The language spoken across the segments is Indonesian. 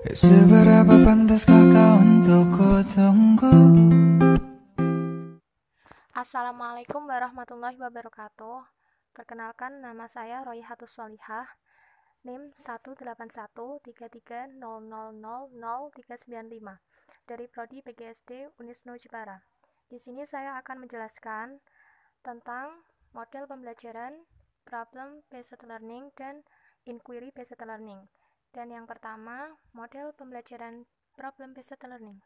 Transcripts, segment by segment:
Seberapa pantaskah kau untuk ku tunggu? Assalamualaikum warahmatullahi wabarakatuh. Perkenalkan, nama saya Royhatus Solihah, NIM 1813300000395 dari Prodi PGSD Unisnu Jepara. Di sini saya akan menjelaskan tentang model pembelajaran Problem Based Learning dan Inquiry Based Learning. Dan yang pertama, model pembelajaran Problem Based Learning.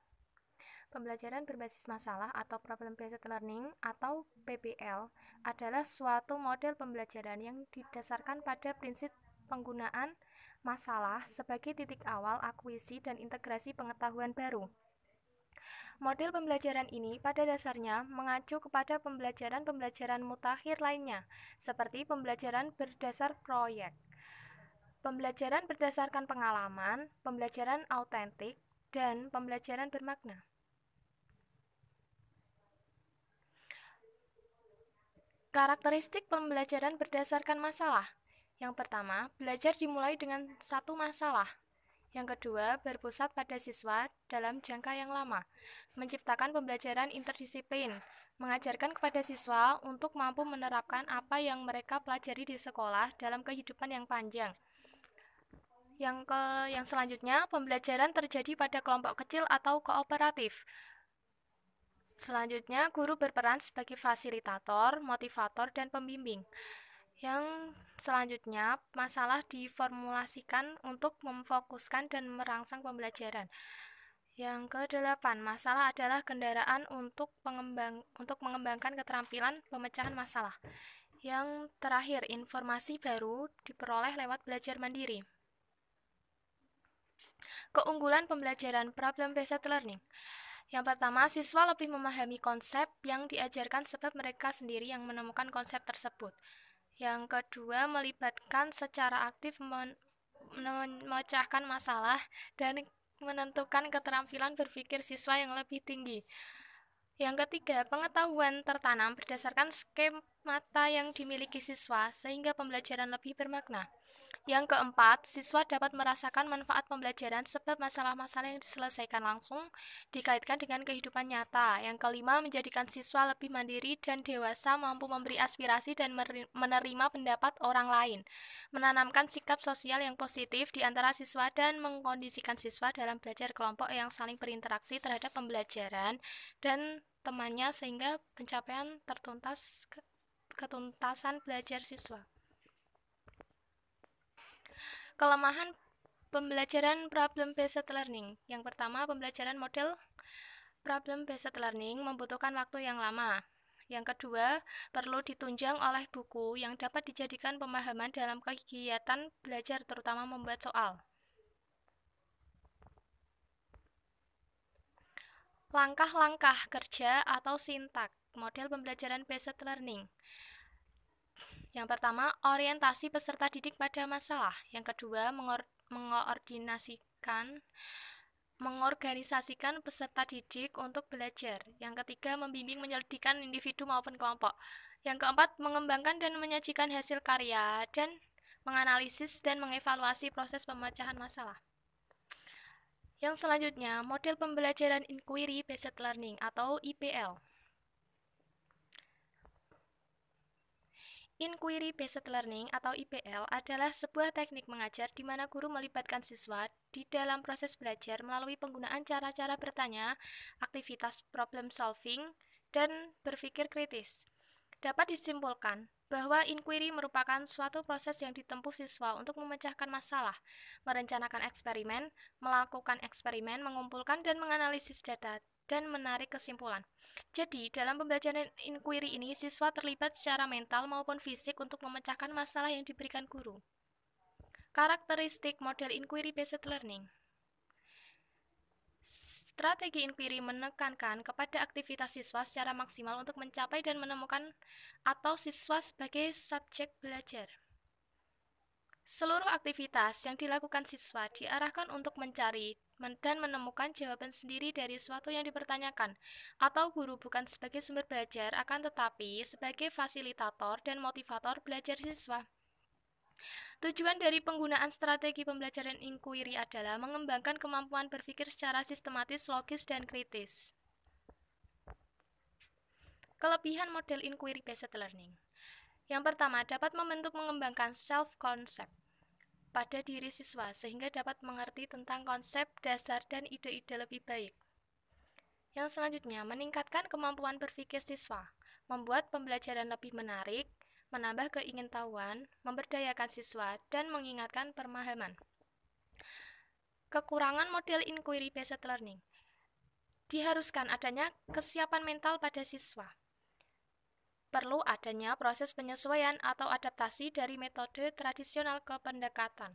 Pembelajaran berbasis masalah atau Problem Based Learning atau PBL adalah suatu model pembelajaran yang didasarkan pada prinsip penggunaan masalah sebagai titik awal akuisisi dan integrasi pengetahuan baru. Model pembelajaran ini pada dasarnya mengacu kepada pembelajaran mutakhir lainnya, seperti pembelajaran berdasar proyek, pembelajaran berdasarkan pengalaman, pembelajaran autentik, dan pembelajaran bermakna. Karakteristik pembelajaran berdasarkan masalah. Yang pertama, belajar dimulai dengan satu masalah. Yang kedua, berpusat pada siswa dalam jangka yang lama, menciptakan pembelajaran interdisiplin, mengajarkan kepada siswa untuk mampu menerapkan apa yang mereka pelajari di sekolah dalam kehidupan yang panjang. Yang selanjutnya, pembelajaran terjadi pada kelompok kecil atau kooperatif. Selanjutnya, guru berperan sebagai fasilitator, motivator, dan pembimbing. Yang selanjutnya, masalah diformulasikan untuk memfokuskan dan merangsang pembelajaran. Yang kedelapan, masalah adalah kendaraan untuk mengembangkan keterampilan pemecahan masalah. Yang terakhir, informasi baru diperoleh lewat belajar mandiri. Keunggulan pembelajaran Problem Based Learning. Yang pertama, siswa lebih memahami konsep yang diajarkan sebab mereka sendiri yang menemukan konsep tersebut. Yang kedua, melibatkan secara aktif memecahkan masalah dan menentukan keterampilan berpikir siswa yang lebih tinggi. Yang ketiga, pengetahuan tertanam berdasarkan skemata yang dimiliki siswa sehingga pembelajaran lebih bermakna. Yang keempat, siswa dapat merasakan manfaat pembelajaran sebab masalah-masalah yang diselesaikan langsung dikaitkan dengan kehidupan nyata. Yang kelima, menjadikan siswa lebih mandiri dan dewasa, mampu memberi aspirasi dan menerima pendapat orang lain, menanamkan sikap sosial yang positif di antara siswa dan mengkondisikan siswa dalam belajar kelompok yang saling berinteraksi terhadap pembelajaran dan temannya sehingga pencapaian ketuntasan belajar siswa. Kelemahan pembelajaran Problem Based Learning. Yang pertama, pembelajaran model Problem Based Learning membutuhkan waktu yang lama. Yang kedua, perlu ditunjang oleh buku yang dapat dijadikan pemahaman dalam kegiatan belajar, terutama membuat soal. Langkah-langkah kerja atau sintak model pembelajaran Based Learning. Yang pertama, orientasi peserta didik pada masalah. Yang kedua, mengorganisasikan peserta didik untuk belajar. Yang ketiga, membimbing menyelidikkan individu maupun kelompok. Yang keempat, mengembangkan dan menyajikan hasil karya dan menganalisis dan mengevaluasi proses pemecahan masalah. Yang selanjutnya, model pembelajaran Inquiry Based Learning atau IPL. Inquiry Based Learning atau IPL adalah sebuah teknik mengajar di mana guru melibatkan siswa di dalam proses belajar melalui penggunaan cara-cara bertanya, aktivitas problem solving, dan berpikir kritis. Dapat disimpulkan bahwa inquiry merupakan suatu proses yang ditempuh siswa untuk memecahkan masalah, merencanakan eksperimen, melakukan eksperimen, mengumpulkan dan menganalisis data, dan menarik kesimpulan. Jadi, dalam pembelajaran inquiry ini, siswa terlibat secara mental maupun fisik untuk memecahkan masalah yang diberikan guru. Karakteristik model inquiry based learning. Strategi inquiry menekankan kepada aktivitas siswa secara maksimal untuk mencapai dan menemukan atau siswa sebagai subjek belajar. Seluruh aktivitas yang dilakukan siswa diarahkan untuk mencari dan menemukan jawaban sendiri dari sesuatu yang dipertanyakan, atau guru bukan sebagai sumber belajar, akan tetapi sebagai fasilitator dan motivator belajar siswa. Tujuan dari penggunaan strategi pembelajaran inquiry adalah mengembangkan kemampuan berpikir secara sistematis, logis, dan kritis. Kelebihan model inquiry-based learning. Yang pertama, dapat membentuk mengembangkan self-concept pada diri siswa, sehingga dapat mengerti tentang konsep, dasar, dan ide-ide lebih baik. Yang selanjutnya, meningkatkan kemampuan berpikir siswa, membuat pembelajaran lebih menarik, menambah keingintahuan, memberdayakan siswa, dan mengingatkan pemahaman. Kekurangan model inquiry-based learning. Diharuskan adanya kesiapan mental pada siswa. Perlu adanya proses penyesuaian atau adaptasi dari metode tradisional ke pendekatan.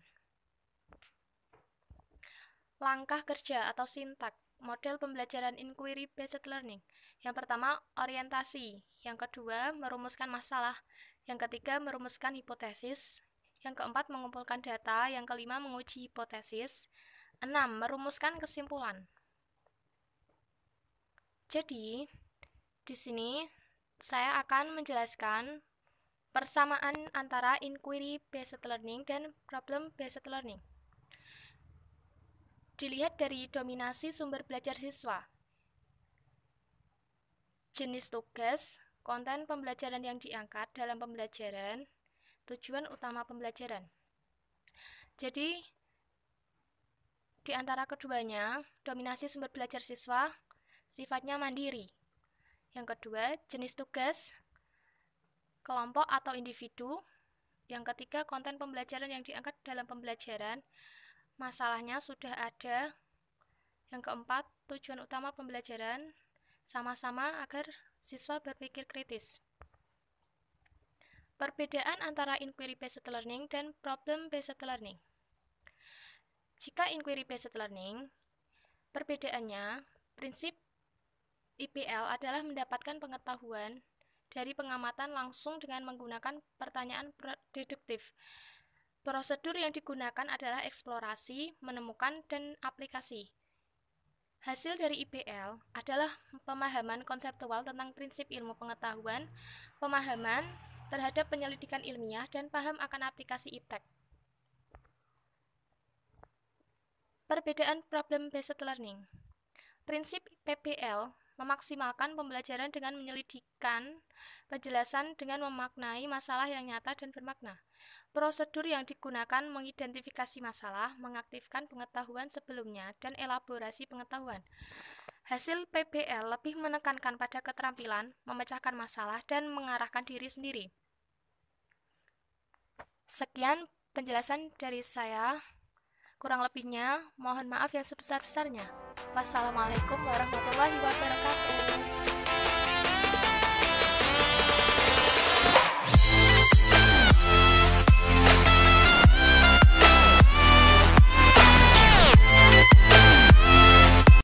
Langkah kerja atau sintak model pembelajaran inquiry-based learning. Yang pertama, orientasi. Yang kedua, merumuskan masalah. Yang ketiga, merumuskan hipotesis. Yang keempat, mengumpulkan data. Yang kelima, menguji hipotesis. 6. Merumuskan kesimpulan. Jadi, di sini saya akan menjelaskan persamaan antara inquiry-based learning dan problem-based learning. Dilihat dari dominasi sumber belajar siswa, jenis tugas, konten pembelajaran yang diangkat dalam pembelajaran, tujuan utama pembelajaran. Jadi, di antara keduanya, dominasi sumber belajar siswa sifatnya mandiri. Yang kedua, jenis tugas, kelompok atau individu. Yang ketiga, konten pembelajaran yang diangkat dalam pembelajaran, masalahnya sudah ada. Yang keempat, tujuan utama pembelajaran, sama-sama agar siswa berpikir kritis. Perbedaan antara inquiry-based learning dan problem-based learning. Jika inquiry-based learning, perbedaannya, prinsip IPL adalah mendapatkan pengetahuan dari pengamatan langsung dengan menggunakan pertanyaan deduktif. Prosedur yang digunakan adalah eksplorasi, menemukan, dan aplikasi. Hasil dari IPL adalah pemahaman konseptual tentang prinsip ilmu pengetahuan, pemahaman terhadap penyelidikan ilmiah, dan paham akan aplikasi IPTEK. Perbedaan problem-based learning. Prinsip PBL memaksimalkan pembelajaran dengan menyelidikkan penjelasan dengan memaknai masalah yang nyata dan bermakna. Prosedur yang digunakan mengidentifikasi masalah, mengaktifkan pengetahuan sebelumnya, dan elaborasi pengetahuan. Hasil PBL lebih menekankan pada keterampilan, memecahkan masalah, dan mengarahkan diri sendiri. Sekian penjelasan dari saya. Kurang lebihnya, mohon maaf yang sebesar-besarnya. Wassalamualaikum warahmatullahi wabarakatuh.